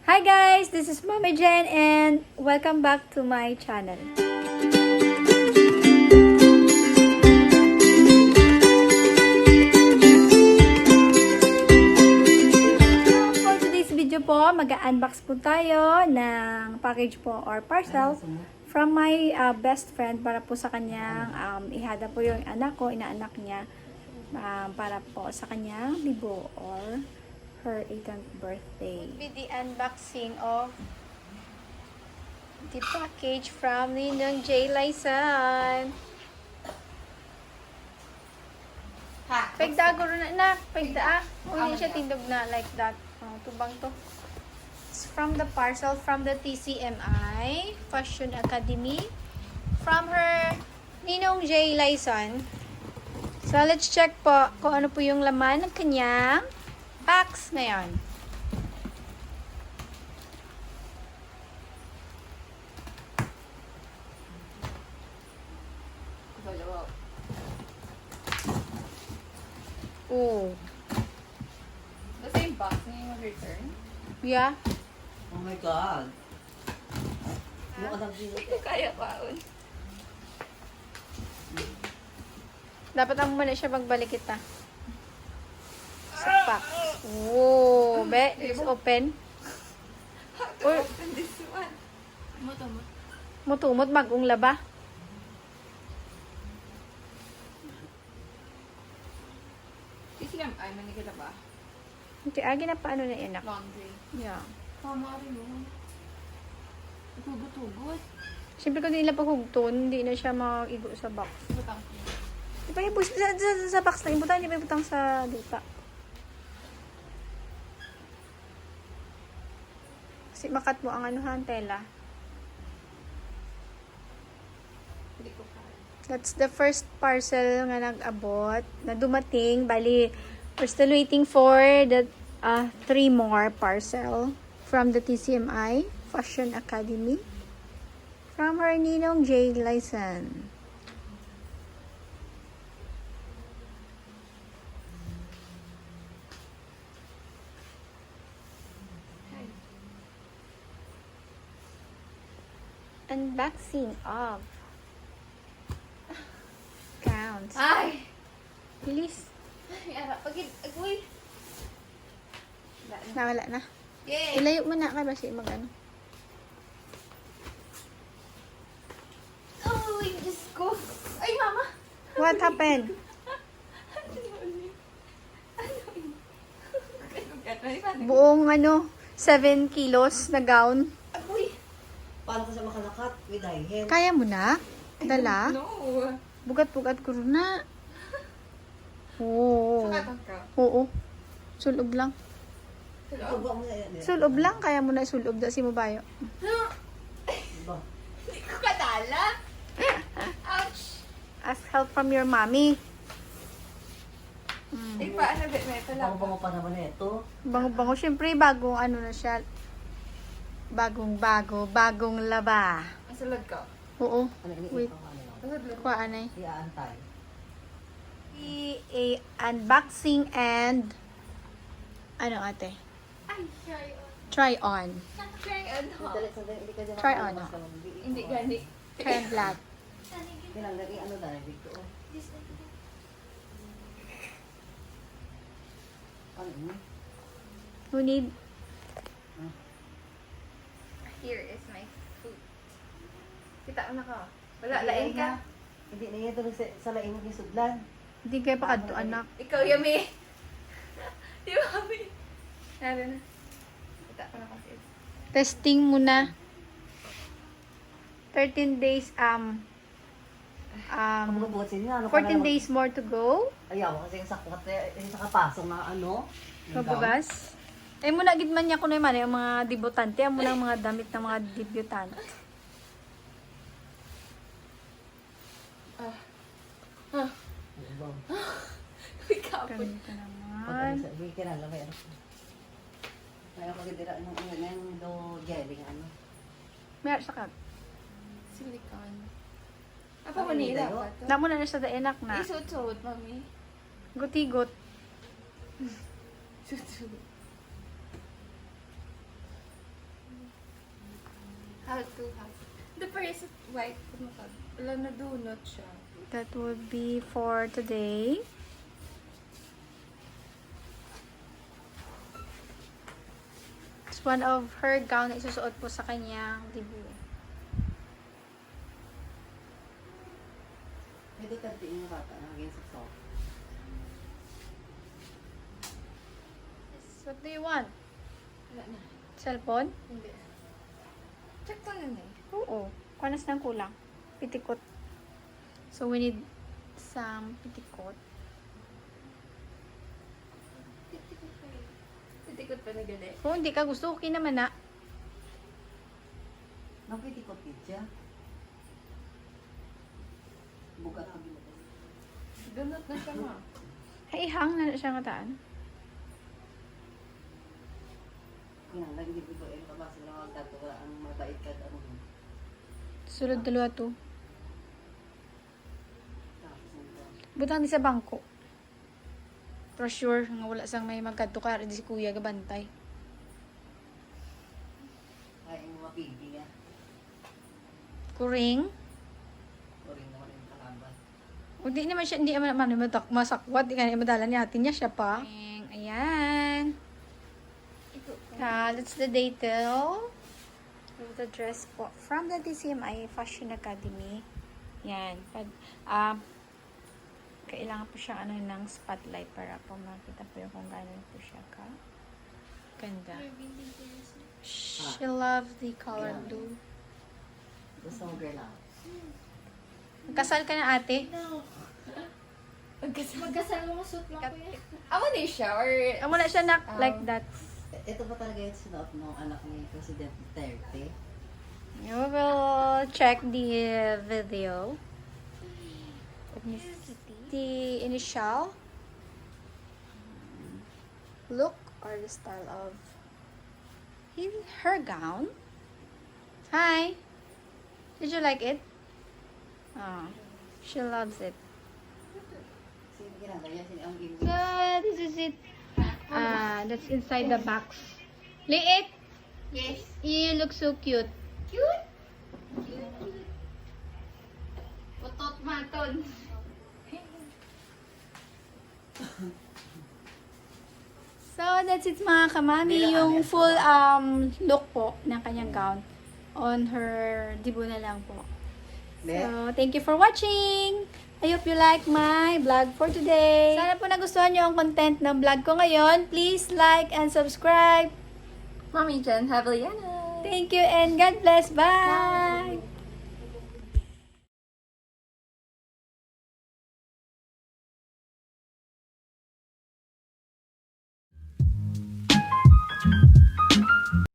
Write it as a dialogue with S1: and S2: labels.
S1: Hi guys, this is Mama Jen and welcome back to my channel. For today's video po, mag-unbox po tayo ng package po or parcel from my best friend para po sa kanyang ihada po yung anak ko, inaanak niya para po sa kanyang libo or her 18th birthday. With the unboxing of the package from ninong Jhay Layson. Pagda guro na pagda. Hindi siya tindog na like that. Tubang to. It's from the parcel from the TCMI Fashion Academy from her ninong Jhay Layson. So let's check po kung ano po yung laman ng kanyang box ngayon. Oh.
S2: The same box na yung return?
S1: Yeah.
S3: Oh my God. Mukha lang sino.
S2: Hindi ko kaya paon.
S1: Dapat ang muna siya magbalik kita. Sa box. Oh, be, it's open.
S2: How to
S1: Or-
S2: open this one? Mutumot.
S1: Mutumot magong laba.
S2: TCMI, manigila ba?
S1: Hindi, agi na paano na inak.
S2: Laundry.
S1: Yeah.
S2: Tama rin mo. Tugot-tugot.
S1: Siyempre kung hindi nila paghugton, hindi na siya mag-igo sa box.
S2: Butang ko.
S1: Di ba yung sa box na ibutang, di ba ibutang sa lupa? Kasi makat mo ang anuhan, tela.
S2: Hindi ko kaya.
S1: That's the first parcel nga nag-abot na dumating. Bali, we're still waiting for the 3 more parcel from the TCMI Fashion Academy from her ninong Jhay Layson. Unboxing of counts.
S2: Ay!
S1: Bilis.
S2: Ay, ara. Pagid, agoy. Wala na.
S1: Nawala na.
S2: Yay!
S1: Ilayo mo na kay basi mag-ano.
S2: Uy, Diyos ko. Ay, mama!
S1: What happened? Buong 7 kilos na gown.
S2: Agoy!
S3: Paano ka sa makalakat? With high heel.
S1: Kaya mo na? Dala?
S2: No.
S1: Bugat-bugat ko na. Oo.
S2: Sukatan ka.
S1: Oo. Sulob lang.
S3: Ikaw ba mo na yan?
S1: Sulob lang. Kaya mo na sulob da si Mabayo.
S3: Diba?
S2: Hindi ko kadala. Ouch!
S1: Ask help from your mommy.
S2: Ay, paano ba? May pala.
S3: Bango-bango pa naman na ito.
S1: Bango-bango. Siyempre, bagong ano na siya. Bagong laba.
S2: Masulod ka.
S1: Oo.
S3: Ano ini
S1: Wait.
S3: ikaw ano lang?
S2: Masulod.
S1: Kuha anay.
S3: Iaantay.
S1: A unboxing and ano ate?
S2: Ay, try on.
S1: Try on.
S2: Try on.
S3: Sandali, hindi ka dyan
S1: Try
S3: makakalabas
S1: on,
S3: ka lang.
S2: Hindi gani.
S1: Try on black.
S3: Tinanggali ano na, dito. Ano ini?
S1: Who need?
S2: Here is my food. Kita ko na ka. Wala, lain ka.
S3: Hindi na yan doon sa laing ng sudlan.
S1: Hindi kayo pa kadto anak.
S2: Ikaw, Yami. Di ba, Yami? Naro na. Kita ko na kasi.
S1: Testing muna. 13 days
S3: Kamubuhat sila.
S1: 14 days more to go.
S3: Ayaw, kasi sa kapasong na ano.
S1: Mabugas. Eh muna gid man niya kuno man yung mga debutante, amo lang mga damit ng mga debutant.
S2: Ikaw.
S1: Ganito naman.
S3: Sabi ka na, lamay ano. Ayaw pagkitira ng do jelly nga ano.
S1: Mer sa kag.
S2: Silicone. Apa Manila pa to?
S1: Namo na sa daenak na.
S2: Isut-sut, mami.
S1: Gutigot.
S2: Isut-sut. to have. The price is white. Wala na donut siya.
S1: That would be for today. It's one of her gown na isusuot po sa kanyang debut.
S3: Ito tantiin yung bata na hagin sa soft.
S1: What do you want?
S2: Wala na.
S1: Cellphone?
S2: Hindi. Check ko na eh.
S1: Oo. Kuhanas ng kulang. Pitikot. So, we need some pitikot.
S2: Titikot pa na gali.
S1: Kung hindi ka gusto, okay naman na.
S3: Napitikot siya. Bugat ang binutas.
S2: Donut na siya ma.
S1: Haihang na siya ngataan.
S3: Yan, lagi di ko yung kabasa lang ang dato wala ang mabait ka ano.
S1: Sulod dalawa to.
S3: Tapos nito.
S1: Butang di sa bangko. For sure, nga wala sang may magkadto ka di si kuya gabantay.
S3: Ay, yung mga baby nga.
S1: Kuring.
S3: Orin naman yung kalaban.
S1: O di naman siya, hindi naman masakwat. Di ka na madala ni atin niya siya pa. Ayan. That's the detail of the dress po from the TCMI Fashion Academy. Yan. Kailangan po siya ng spotlight para po makita po yung kung gano'n po siya ka ganda. She loves the color blue.
S3: Gusto mo girl out.
S1: Kasal ka na ate?
S2: Magkasal mo suit lang ko yan. Amo na siya or...
S1: Wala siya like that.
S3: Ito ba talaga yung sinuot ng anak ni President Duterte?
S1: You will check the video. Let me see the initial look or the style of her gown. Hi. Did you like it? Oh, she loves it.
S3: Sino ginagawa niya? Sino ang gimmick?
S1: So this is it. That's inside the box. Liit.
S2: Yes.
S1: You look so cute.
S2: Cute? Putot maton.
S1: So, that's it mga kamami. Yung full look po ng kanyang gown on her debut na lang po. So, thank you for watching! I hope you like my vlog for today. Sana po nagustuhan nyo ang content ng vlog ko ngayon. Please like and subscribe.
S2: Mami Jen, Haviliana.
S1: Thank you and God bless. Bye!